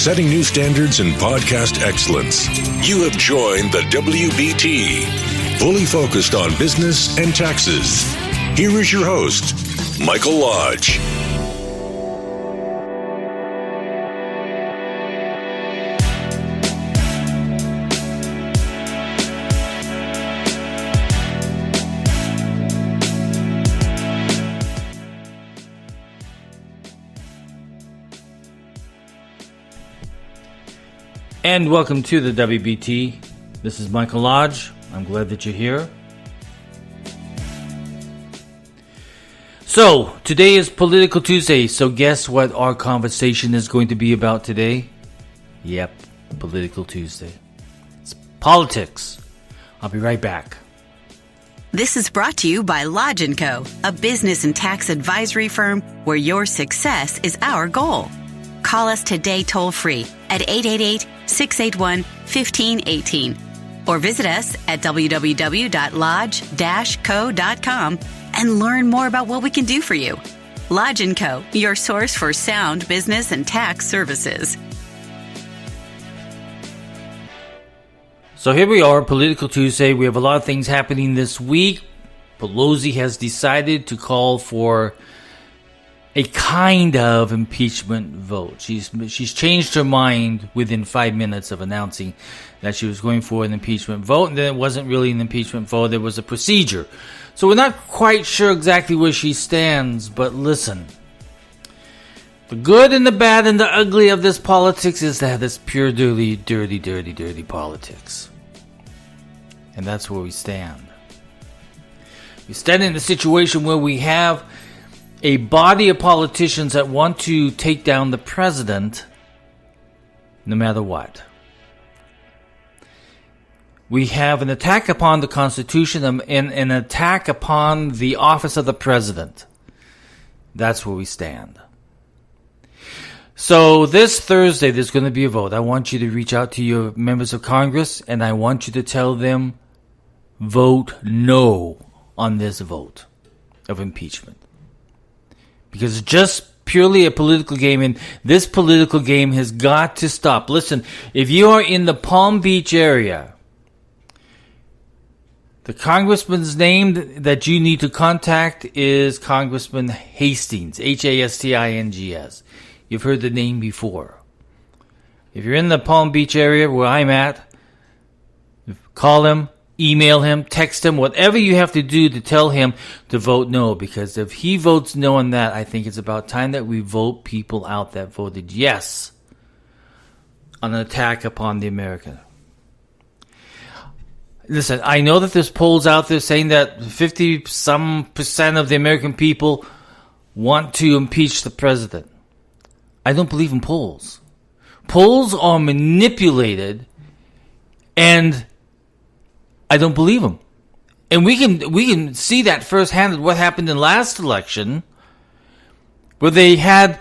setting new standards in podcast excellence. You have joined the WBT, fully focused on business and taxes. Here is your host, Michael Lodge. And welcome to the WBT. This is Michael Lodge. I'm glad that you're here. So, today is Political Tuesday. So guess what our conversation is going to be about today? Yep, Political Tuesday. It's politics. I'll be right back. This is brought to you by Lodge & Co., a business and tax advisory firm where your success is our goal. Call us today toll-free at 888-681-1518 or visit us at www.lodge-co.com and learn more about what we can do for you. Lodge & Co., your source for sound business and tax services. So here we are, Political Tuesday. We have a lot of things happening this week. Pelosi has decided to call for a kind of impeachment vote. She's changed her mind within 5 minutes of announcing that she was going for an impeachment vote, and then it wasn't really an impeachment vote, it was a procedure. So we're not quite sure exactly where she stands, but listen. The good and the bad and the ugly of this politics is that it's pure dirty politics. And that's where we stand. We stand in a situation where we have a body of politicians that want to take down the president no matter what. We have an attack upon the Constitution and an attack upon the office of the president. That's where we stand. So this Thursday, there's going to be a vote. I want you to reach out to your members of Congress, and I want you to tell them, vote no on this vote of impeachment. Because it's just purely a political game, and this political game has got to stop. Listen, if you are in the Palm Beach area, the congressman's name that you need to contact is Congressman Hastings, Hastings. You've heard the name before. If you're in the Palm Beach area where I'm at, call him, email him, text him, whatever you have to do to tell him to vote no. Because if he votes no on that, I think it's about time that we vote people out that voted yes on an attack upon the American. Listen, I know that there's polls out there saying that 50% of the American people want to impeach the president. I don't believe in polls. Polls are manipulated, and I don't believe them. And we can see that firsthand at what happened in last election, where they had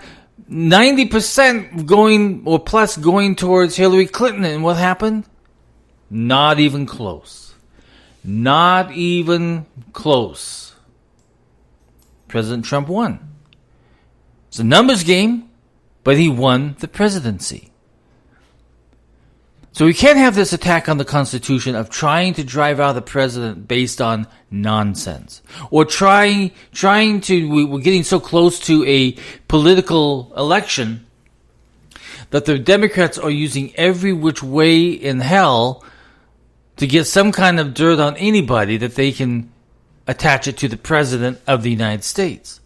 90% going or plus going towards Hillary Clinton, and what happened? Not even close. Not even close. President Trump won. It's a numbers game, but he won the presidency. So we can't have this attack on the Constitution of trying to drive out the president based on nonsense. Or we're getting so close to a political election that the Democrats are using every which way in hell to get some kind of dirt on anybody that they can attach it to the president of the United States.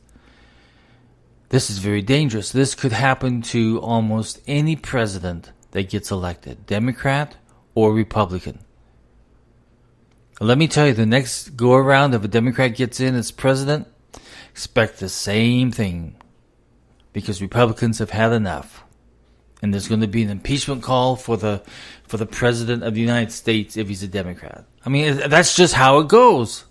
This is very dangerous. This could happen to almost any president that gets elected, Democrat or Republican. Let me tell you, the next go around, if a Democrat gets in as president, expect the same thing, because Republicans have had enough. And there's going to be an impeachment call for the president of the United States if he's a Democrat. I mean, that's just how it goes.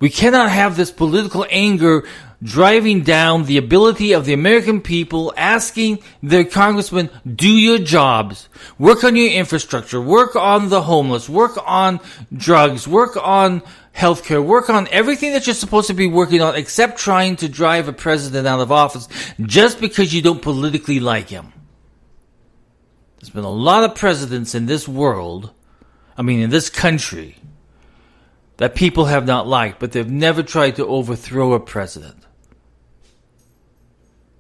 We cannot have this political anger driving down the ability of the American people, asking their congressmen, do your jobs, work on your infrastructure, work on the homeless, work on drugs, work on healthcare, work on everything that you're supposed to be working on, except trying to drive a president out of office just because you don't politically like him. There's been a lot of presidents in this world, in this country, that people have not liked, but they've never tried to overthrow a president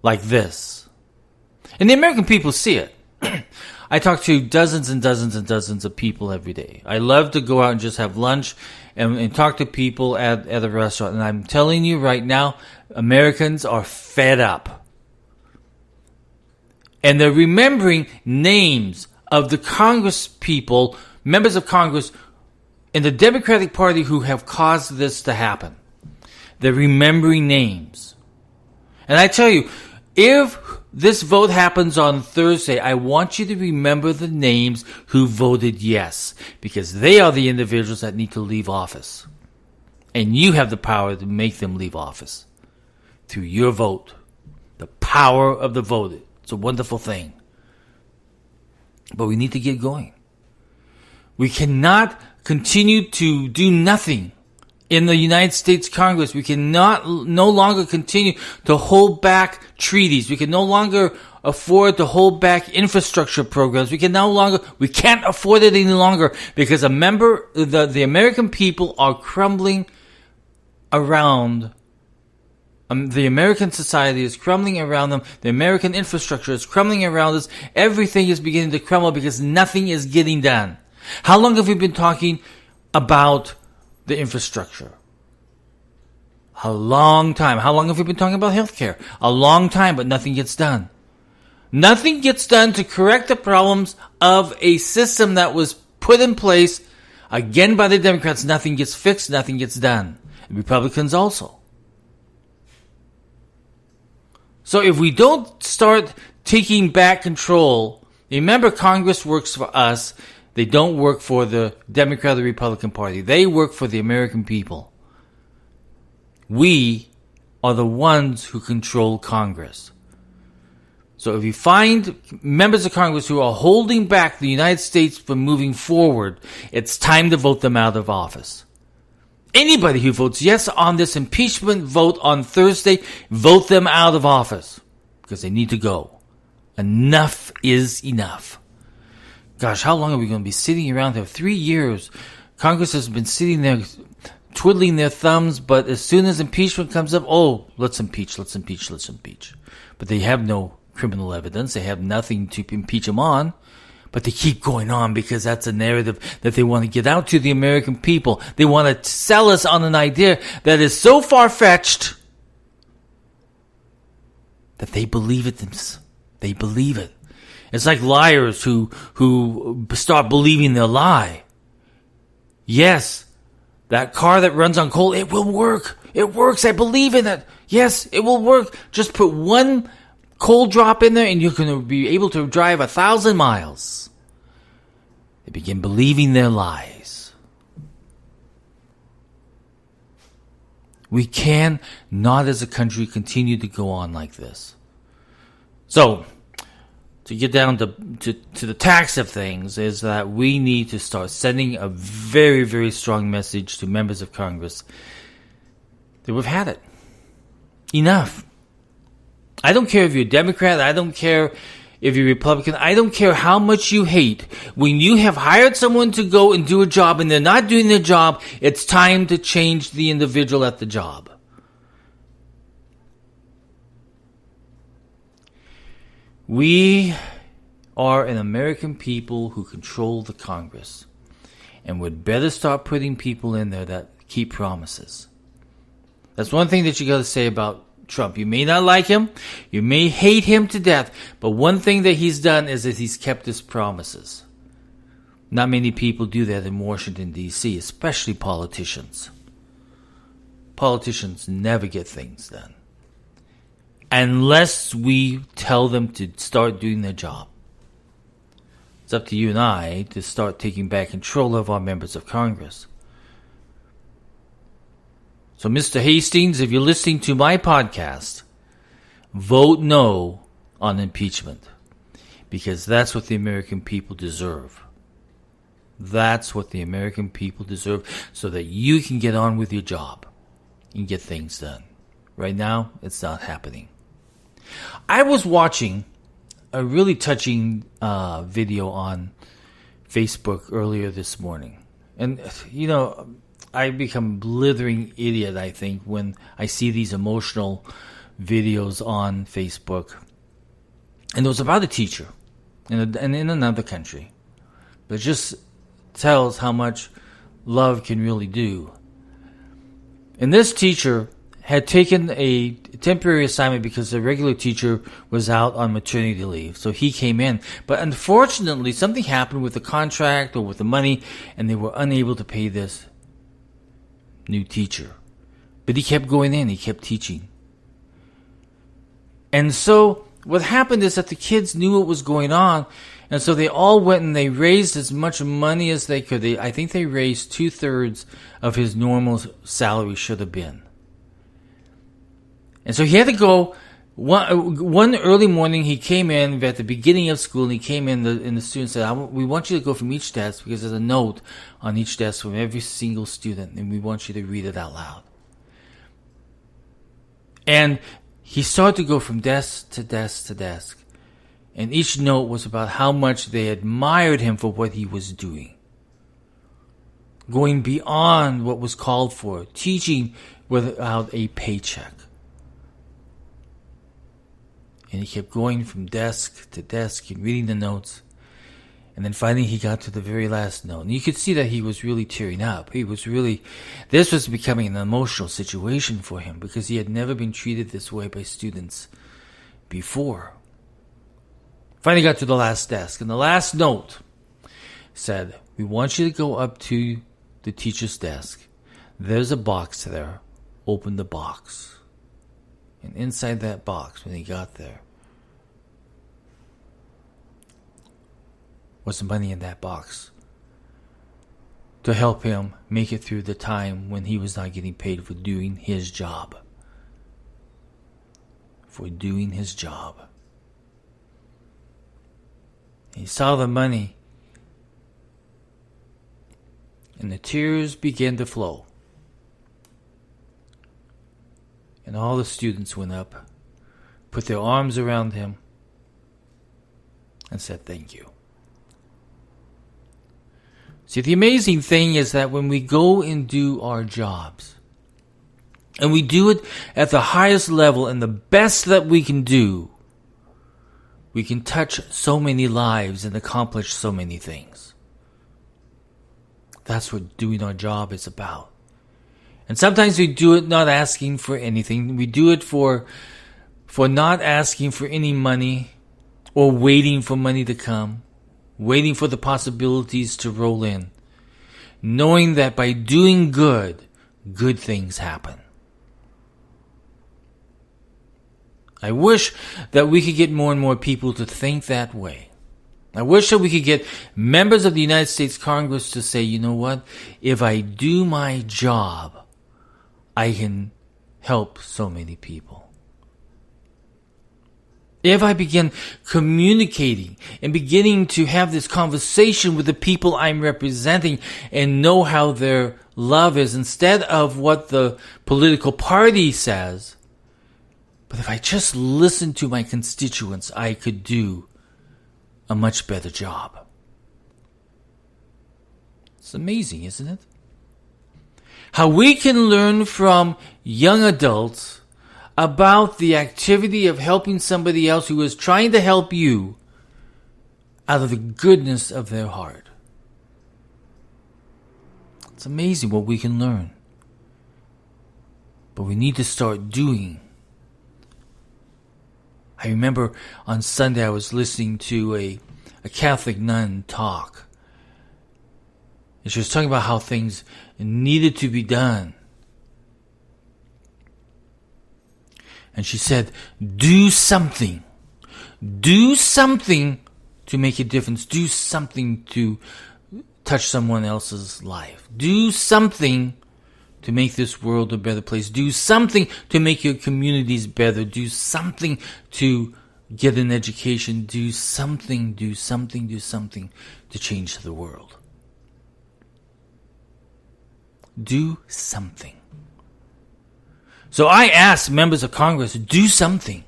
like this. And the American people see it. I talk to dozens and dozens and dozens of people every day. I love to go out and just have lunch and talk to people at a restaurant. And I'm telling you right now, Americans are fed up. And they're remembering names of the Congress people, members of Congress in the Democratic Party who have caused this to happen. They're remembering names. And I tell you, if this vote happens on Thursday, I want you to remember the names who voted yes, because they are the individuals that need to leave office. And you have the power to make them leave office through your vote. The power of the vote. It's a wonderful thing. But we need to get going. We cannot continue to do nothing in the United States Congress. We cannot no longer continue to hold back treaties. We can no longer afford to hold back infrastructure programs. We can't afford it any longer, because the American people are crumbling around. The American society is crumbling around them. The American infrastructure is crumbling around us. Everything is beginning to crumble because nothing is getting done. How long have we been talking about the infrastructure? A long time. How long have we been talking about healthcare? A long time, but nothing gets done. Nothing gets done to correct the problems of a system that was put in place, again, by the Democrats. Nothing gets fixed, nothing gets done. The Republicans also. So if we don't start taking back control, remember, Congress works for us. They don't work for the Democrat or Republican Party. They work for the American people. We are the ones who control Congress. So if you find members of Congress who are holding back the United States from moving forward, it's time to vote them out of office. Anybody who votes yes on this impeachment vote on Thursday, vote them out of office, because they need to go. Enough is enough. Gosh, how long are we going to be sitting around there? 3 years. Congress has been sitting there twiddling their thumbs, but as soon as impeachment comes up, let's impeach. But they have no criminal evidence. They have nothing to impeach them on. But they keep going on because that's a narrative that they want to get out to the American people. They want to sell us on an idea that is so far-fetched that they believe it. They believe it. It's like liars who start believing their lie. Yes, that car that runs on coal, it will work. It works. I believe in it. Yes, it will work. Just put one coal drop in there and you're going to be able to drive 1,000 miles. They begin believing their lies. We can not as a country continue to go on like this. So, to get down to the tax of things, is that we need to start sending a very, very strong message to members of Congress that we've had it. Enough. I don't care if you're a Democrat. I don't care if you're Republican. I don't care how much you hate. When you have hired someone to go and do a job and they're not doing their job, it's time to change the individual at the job. We are an American people who control the Congress, and we'd better start putting people in there that keep promises. That's one thing that you got to say about Trump. You may not like him, you may hate him to death, but one thing that he's done is that he's kept his promises. Not many people do that in Washington, D.C., especially politicians. Politicians never get things done unless we tell them to start doing their job. It's up to you and I to start taking back control of our members of Congress. So, Mr. Hastings, if you're listening to my podcast, vote no on impeachment, because that's what the American people deserve. That's what the American people deserve, so that you can get on with your job and get things done. Right now, it's not happening. I was watching a really touching video on Facebook earlier this morning. And, I become a blithering idiot, I think, when I see these emotional videos on Facebook. And it was about a teacher in another country. But it just tells how much love can really do. And this teacher had taken a temporary assignment because the regular teacher was out on maternity leave. So he came in. But unfortunately, something happened with the contract or with the money, and they were unable to pay this new teacher. But he kept going in. He kept teaching. And so what happened is that the kids knew what was going on, and so they all went and they raised as much money as they could. I think they raised 2/3 of his normal salary should have been. And so he had to go. One early morning, he came in at the beginning of school, and he came in, and the student said, we want you to go from each desk, because there's a note on each desk from every single student, and we want you to read it out loud. And he started to go from desk to desk to desk, and each note was about how much they admired him for what he was doing. Going beyond what was called for, teaching without a paycheck. And he kept going from desk to desk and reading the notes. And then finally he got to the very last note. And you could see that he was really tearing up. This was becoming an emotional situation for him, because he had never been treated this way by students before. Finally got to the last desk. And the last note said, we want you to go up to the teacher's desk. There's a box there. Open the box. And inside that box, when he got there, was the money in that box to help him make it through the time when he was not getting paid for doing his job. For doing his job. And he saw the money, and the tears began to flow. And all the students went up, put their arms around him, and said thank you. See, the amazing thing is that when we go and do our jobs, and we do it at the highest level and the best that we can do, we can touch so many lives and accomplish so many things. That's what doing our job is about. And sometimes we do it not asking for anything. We do it for not asking for any money, or waiting for money to come, waiting for the possibilities to roll in, knowing that by doing good, good things happen. I wish that we could get more and more people to think that way. I wish that we could get members of the United States Congress to say, you know what, if I do my job, I can help so many people. If I begin communicating and beginning to have this conversation with the people I'm representing and know how their love is, instead of what the political party says, but if I just listen to my constituents, I could do a much better job. It's amazing, isn't it? How we can learn from young adults about the activity of helping somebody else who is trying to help you out of the goodness of their heart. It's amazing what we can learn. But we need to start doing. I remember on Sunday I was listening to a Catholic nun talk. And she was talking about how things needed to be done. And she said, do something. Do something to make a difference. Do something to touch someone else's life. Do something to make this world a better place. Do something to make your communities better. Do something to get an education. Do something to change the world. Do something. So I ask members of Congress, do something.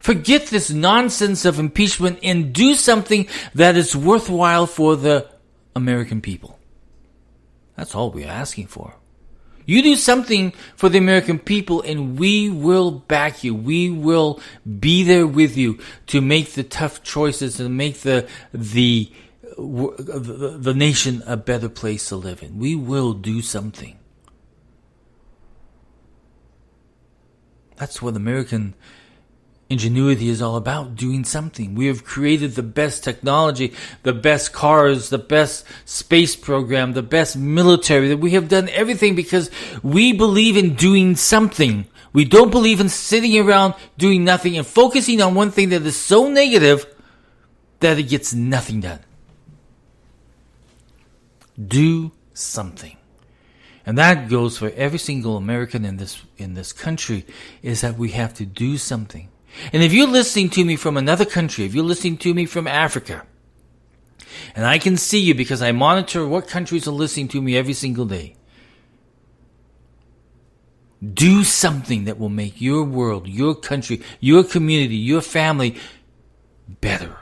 Forget this nonsense of impeachment and do something that is worthwhile for the American people. That's all we're asking for. You do something for the American people and we will back you. We will be there with you to make the tough choices and make the nation a better place to live in. We will do something. That's what American ingenuity is all about, doing something. We have created the best technology, the best cars, the best space program, the best military. That we have done everything because we believe in doing something. We don't believe in sitting around doing nothing and focusing on one thing that is so negative that it gets nothing done. Do something. And that goes for every single American in this country, is that we have to do something. And if you're listening to me from another country, if you're listening to me from Africa, and I can see you because I monitor what countries are listening to me every single day, do something that will make your world, your country, your community, your family better.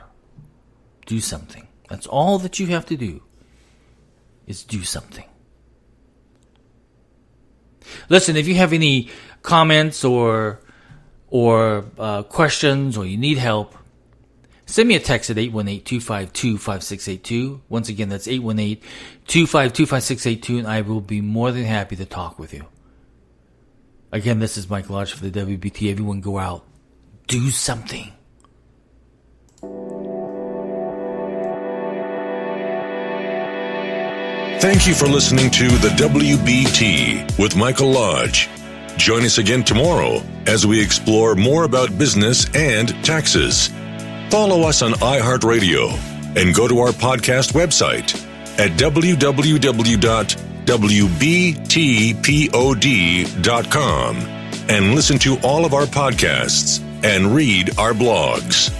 Do something. That's all that you have to do, is do something. Listen, if you have any comments or questions, or you need help, send me a text at 818-252-5682. Once again, that's 818-252-5682, and I will be more than happy to talk with you. Again, this is Mike Lodge for the WBT. Everyone go out. Do something. Thank you for listening to the WBT with Michael Lodge. Join us again tomorrow as we explore more about business and taxes. Follow us on iHeartRadio and go to our podcast website at www.wbtpod.com and listen to all of our podcasts and read our blogs.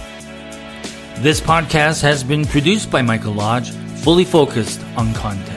This podcast has been produced by Michael Lodge, fully focused on content.